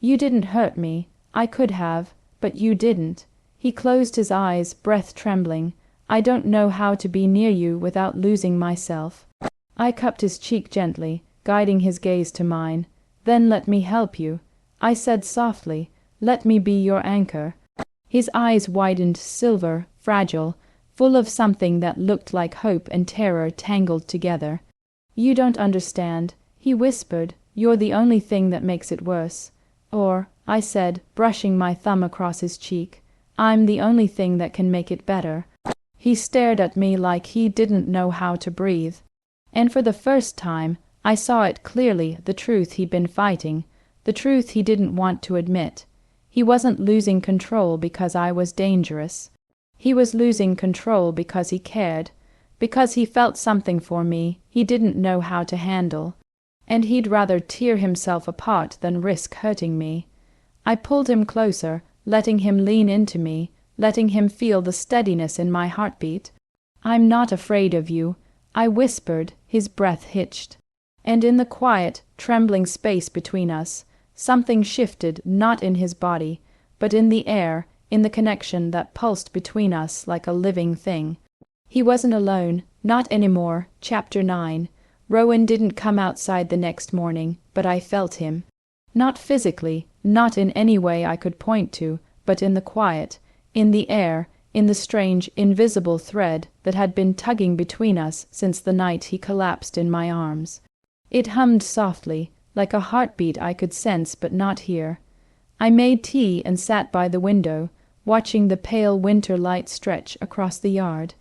[SPEAKER 1] "You didn't hurt me. I could have, but you didn't." He closed his eyes, breath trembling. "I don't know how to be near you without losing myself." I cupped his cheek gently, guiding his gaze to mine. "Then let me help you," I said softly. "Let me be your anchor." His eyes widened, silver, fragile, full of something that looked like hope and terror tangled together. "You don't understand," he whispered. "You're the only thing that makes it worse." "Or," I said, brushing my thumb across his cheek, "I'm the only thing that can make it better." He stared at me like he didn't know how to breathe. And for the first time, I saw it clearly, the truth he'd been fighting, the truth he didn't want to admit. He wasn't losing control because I was dangerous. He was losing control because he cared, because he felt something for me he didn't know how to handle. And he'd rather tear himself apart than risk hurting me. I pulled him closer, letting him lean into me, letting him feel the steadiness in my heartbeat. "I'm not afraid of you," I whispered, his breath hitched. And in the quiet, trembling space between us, something shifted, not in his body, but in the air, in the connection that pulsed between us like a living thing. He wasn't alone, not anymore. Chapter 9. Rowan didn't come outside the next morning, but I felt him. Not physically, not in any way I could point to, but in the quiet, in the air, in the strange, invisible thread that had been tugging between us since the night he collapsed in my arms. It hummed softly, like a heartbeat I could sense but not hear. I made tea and sat by the window, watching the pale winter light stretch across the yard.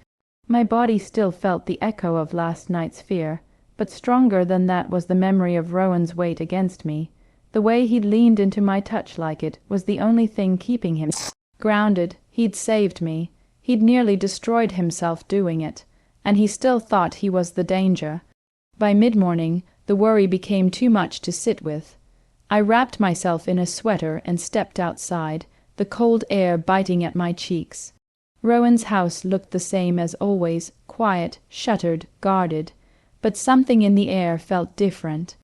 [SPEAKER 1] My body still felt the echo of last night's fear, but stronger than that was the memory of Rowan's weight against me. The way he'd leaned into my touch like it was the only thing keeping him grounded. He'd saved me. He'd nearly destroyed himself doing it, and he still thought he was the danger. By mid-morning, the worry became too much to sit with. I wrapped myself in a sweater and stepped outside, the cold air biting at my cheeks. Rowan's house looked the same as always, quiet, shuttered, guarded. But something in the air felt different.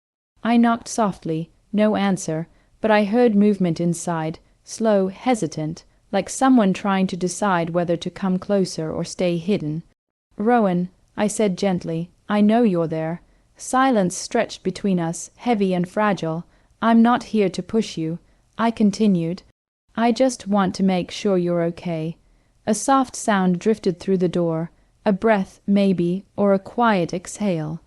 [SPEAKER 1] I knocked softly, no answer, but I heard movement inside, slow, hesitant, like someone trying to decide whether to come closer or stay hidden. "Rowan," I said gently, "I know you're there." Silence stretched between us, heavy and fragile. "I'm not here to push you," I continued. "I just want to make sure you're okay." A soft sound drifted through the door, a breath, maybe, or a quiet exhale.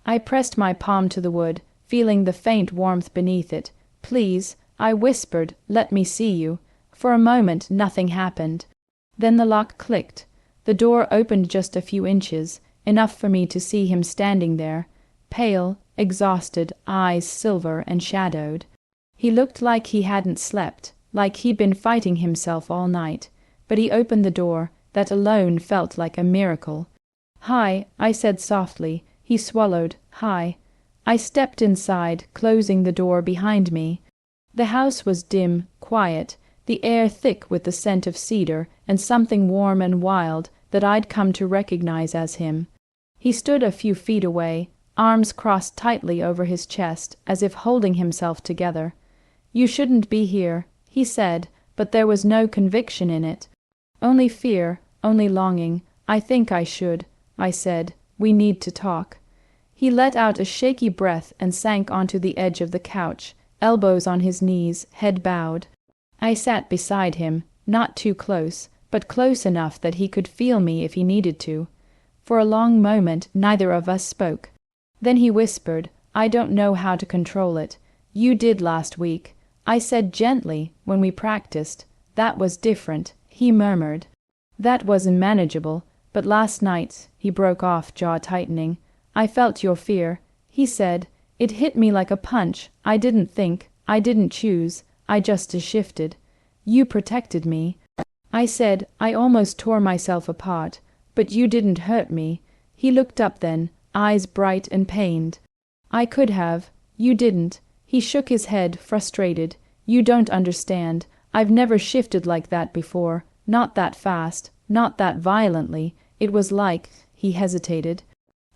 [SPEAKER 1] I pressed my palm to the wood, feeling the faint warmth beneath it. "Please," I whispered, "let me see you." For a moment nothing happened. Then the lock clicked. The door opened just a few inches, enough for me to see him standing there, pale, exhausted, eyes silver and shadowed. He looked like he hadn't slept, like he'd been fighting himself all night. but he opened the door. That alone felt like a miracle. "Hi," I said softly. He swallowed. "Hi." I stepped inside, closing the door behind me. The house was dim, quiet, the air thick with the scent of cedar and something warm and wild that I'd come to recognize as him. He stood a few feet away, arms crossed tightly over his chest, as if holding himself together. "You shouldn't be here," he said, but there was no conviction in it. "Only fear, only longing. I think I should," I said. "We need to talk." He let out a shaky breath and sank onto the edge of the couch, elbows on his knees, head bowed. I sat beside him, not too close, but close enough that he could feel me if he needed to. For a long moment neither of us spoke. Then he whispered, "I don't know how to control it. You did last week." I said gently, "When we practiced. That was different." He murmured, "That wasn't manageable. But last night," he broke off, jaw tightening, "I felt your fear." He said, "It hit me like a punch. I didn't think. I didn't choose. I just shifted. You protected me." I said, "I almost tore myself apart. But you didn't hurt me." He looked up then, eyes bright and pained. "I could have. You didn't." He shook his head, frustrated. "You don't understand. I've never shifted like that before. Not that fast. Not that violently. It was like—" He hesitated.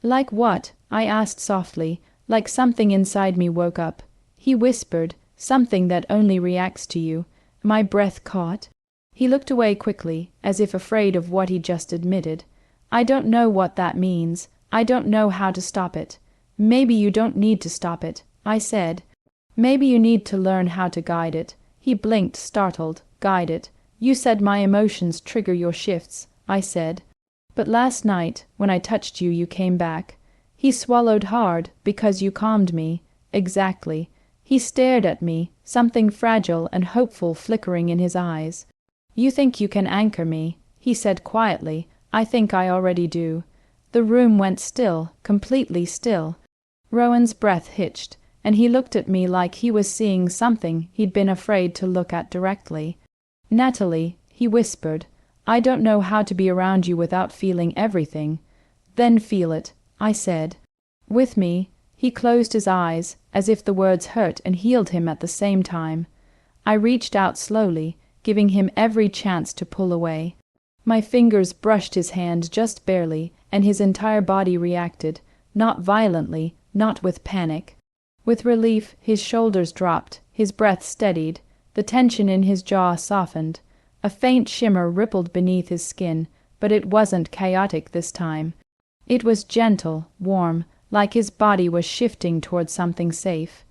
[SPEAKER 1] "Like what?" I asked softly, like something inside me woke up. He whispered, "Something that only reacts to you." My breath caught. He looked away quickly, as if afraid of what he just admitted. "I don't know what that means. I don't know how to stop it." "Maybe you don't need to stop it," I said. "Maybe you need to learn how to guide it." He blinked, startled. "Guide it. You said my emotions trigger your shifts," I said. "But last night, when I touched you, you came back." He swallowed hard, "Because you calmed me." "Exactly." He stared at me, something fragile and hopeful flickering in his eyes. "You think you can anchor me," he said quietly. "I think I already do." The room went still, completely still. Rowan's breath hitched, and he looked at me like he was seeing something he'd been afraid to look at directly. "Natalie," he whispered, "I don't know how to be around you without feeling everything." "Then feel it," I said. "With me." He closed his eyes, as if the words hurt and healed him at the same time. I reached out slowly, giving him every chance to pull away. My fingers brushed his hand just barely, and his entire body reacted, not violently, not with panic. With relief, his shoulders dropped, his breath steadied, the tension in his jaw softened. A faint shimmer rippled beneath his skin, but it wasn't chaotic this time. It was gentle, warm, like his body was shifting toward something safe.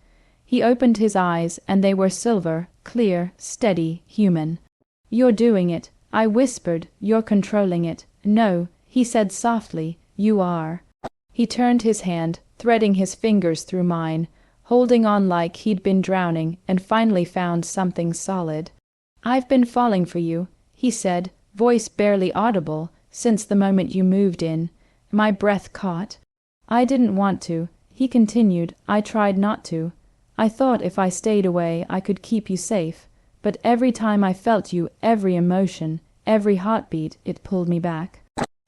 [SPEAKER 1] He opened his eyes, and they were silver, clear, steady, human. "You're doing it," I whispered. "You're controlling it." "No," he said softly, "you are." He turned his hand, threading his fingers through mine, holding on like he'd been drowning, and finally found something solid. "I've been falling for you," he said, voice barely audible, "since the moment you moved in." My breath caught. "I didn't want to," he continued. "I tried not to. I thought if I stayed away I could keep you safe. But every time I felt you, every emotion, every heartbeat, it pulled me back."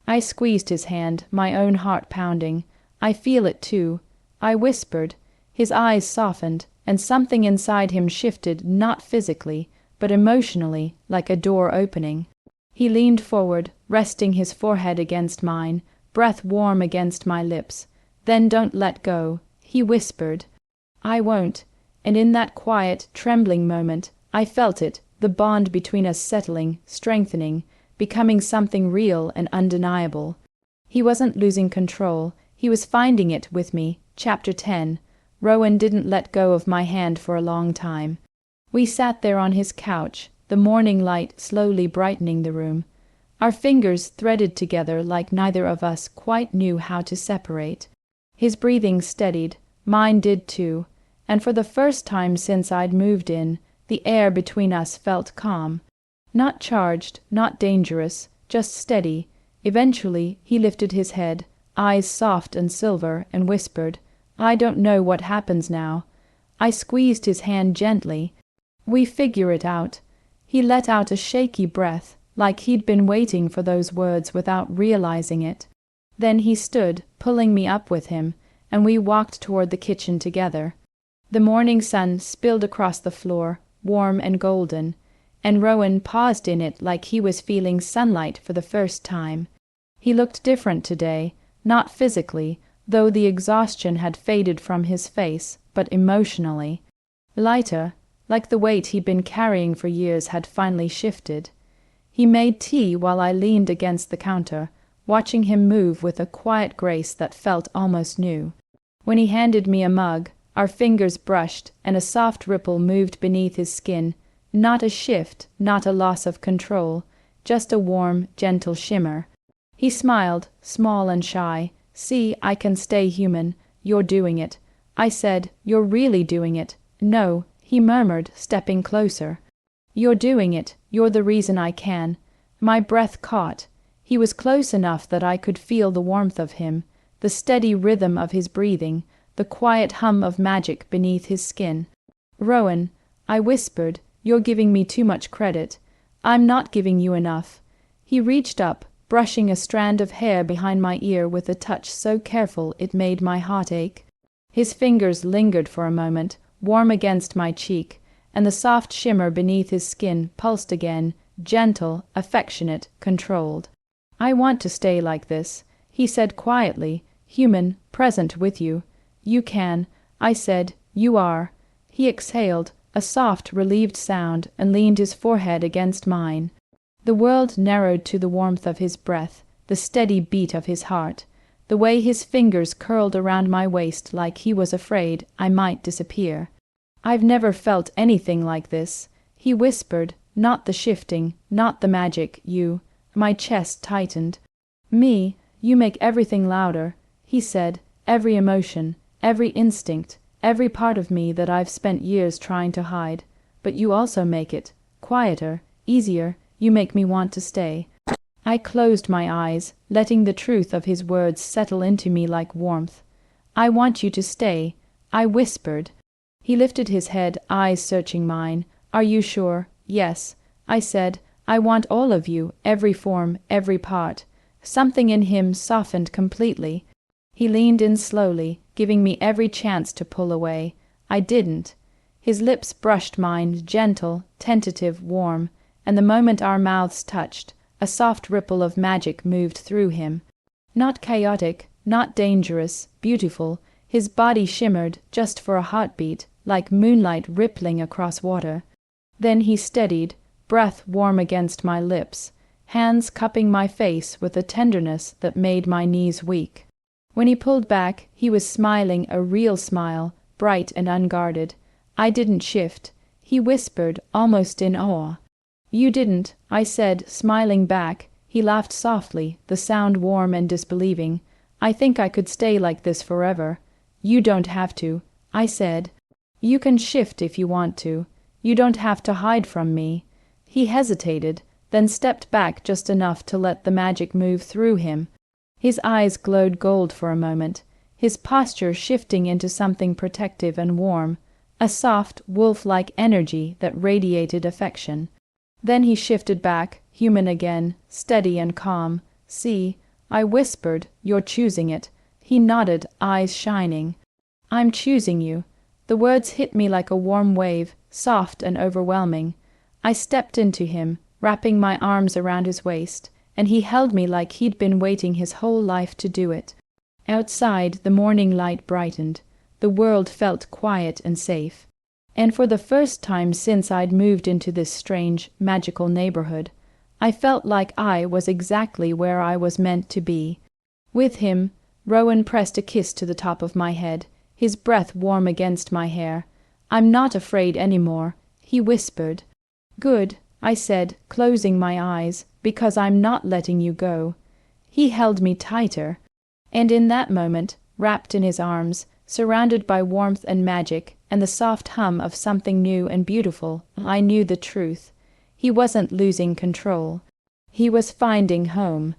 [SPEAKER 1] I squeezed his hand, my own heart pounding. "I feel it too," I whispered. His eyes softened, and something inside him shifted, not physically, but emotionally, like a door opening. He leaned forward, resting his forehead against mine, breath warm against my lips. "Then don't let go," he whispered. "I won't." And in that quiet, trembling moment, I felt it, the bond between us settling, strengthening, becoming something real and undeniable. He wasn't losing control. He was finding it with me. Chapter 10. Rowan didn't let go of my hand for a long time. We sat there on his couch, the morning light slowly brightening the room. Our fingers threaded together like neither of us quite knew how to separate. His breathing steadied, mine did too, and for the first time since I'd moved in, the air between us felt calm. Not charged, not dangerous, just steady. Eventually he lifted his head, eyes soft and silver, and whispered, "I don't know what happens now." I squeezed his hand gently. "We figure it out." He let out a shaky breath, like he'd been waiting for those words without realizing it. Then he stood, pulling me up with him, and we walked toward the kitchen together. The morning sun spilled across the floor, warm and golden, and Rowan paused in it like he was feeling sunlight for the first time. He looked different today, not physically, though the exhaustion had faded from his face, but emotionally. Lighter, like the weight he'd been carrying for years had finally shifted. He made tea while I leaned against the counter, watching him move with a quiet grace that felt almost new. When he handed me a mug, our fingers brushed and a soft ripple moved beneath his skin, not a shift, not a loss of control, just a warm, gentle shimmer. He smiled, small and shy. "See, I can stay human. You're doing it." I said, "You're really doing it." "No," he murmured, stepping closer. "You're doing it. You're the reason I can." My breath caught. He was close enough that I could feel the warmth of him, the steady rhythm of his breathing, the quiet hum of magic beneath his skin. "Rowan," I whispered, "you're giving me too much credit. I'm not giving you enough." He reached up, brushing a strand of hair behind my ear with a touch so careful it made my heart ache. His fingers lingered for a moment, warm against my cheek, and the soft shimmer beneath his skin pulsed again, gentle, affectionate, controlled. "I want to stay like this," he said quietly, human, present with you. "You can," I said. "You are." He exhaled, a soft, relieved sound, and leaned his forehead against mine. The world narrowed to the warmth of his breath, the steady beat of his heart, the way his fingers curled around my waist like he was afraid I might disappear. "I've never felt anything like this," he whispered, "not the shifting, not the magic, you." My chest tightened. "Me, you make everything louder," he said, "every emotion, every instinct, every part of me that I've spent years trying to hide. But you also make it quieter, easier. You make me want to stay." I closed my eyes, letting the truth of his words settle into me like warmth. "I want you to stay," I whispered. He lifted his head, eyes searching mine. "Are you sure?" "Yes," I said. "I want all of you, every form, every part." Something in him softened completely. He leaned in slowly, giving me every chance to pull away. I didn't. His lips brushed mine, gentle, tentative, warm, and the moment our mouths touched, a soft ripple of magic moved through him. Not chaotic, not dangerous, beautiful. His body shimmered, just for a heartbeat, like moonlight rippling across water. Then he steadied, breath warm against my lips, hands cupping my face with a tenderness that made my knees weak. When he pulled back, he was smiling a real smile, bright and unguarded. I didn't shift. He whispered, almost in awe. "You didn't," I said, smiling back. He laughed softly, the sound warm and disbelieving. "I think I could stay like this forever." "You don't have to," I said. "You can shift if you want to. You don't have to hide from me." He hesitated, then stepped back just enough to let the magic move through him. His eyes glowed gold for a moment, his posture shifting into something protective and warm, a soft, wolf-like energy that radiated affection. Then he shifted back, human again, steady and calm. "See," I whispered, "you're choosing it." He nodded, eyes shining. "I'm choosing you." The words hit me like a warm wave, soft and overwhelming. I stepped into him, wrapping my arms around his waist, and he held me like he'd been waiting his whole life to do it. Outside, the morning light brightened. The world felt quiet and safe. And for the first time since I'd moved into this strange, magical neighborhood, I felt like I was exactly where I was meant to be. With him, Rowan pressed a kiss to the top of my head, his breath warm against my hair. "I'm not afraid any more," he whispered. "Good," I said, closing my eyes, "because I'm not letting you go." He held me tighter. And in that moment, wrapped in his arms, surrounded by warmth and magic, and the soft hum of something new and beautiful, I knew the truth. He wasn't losing control. He was finding home.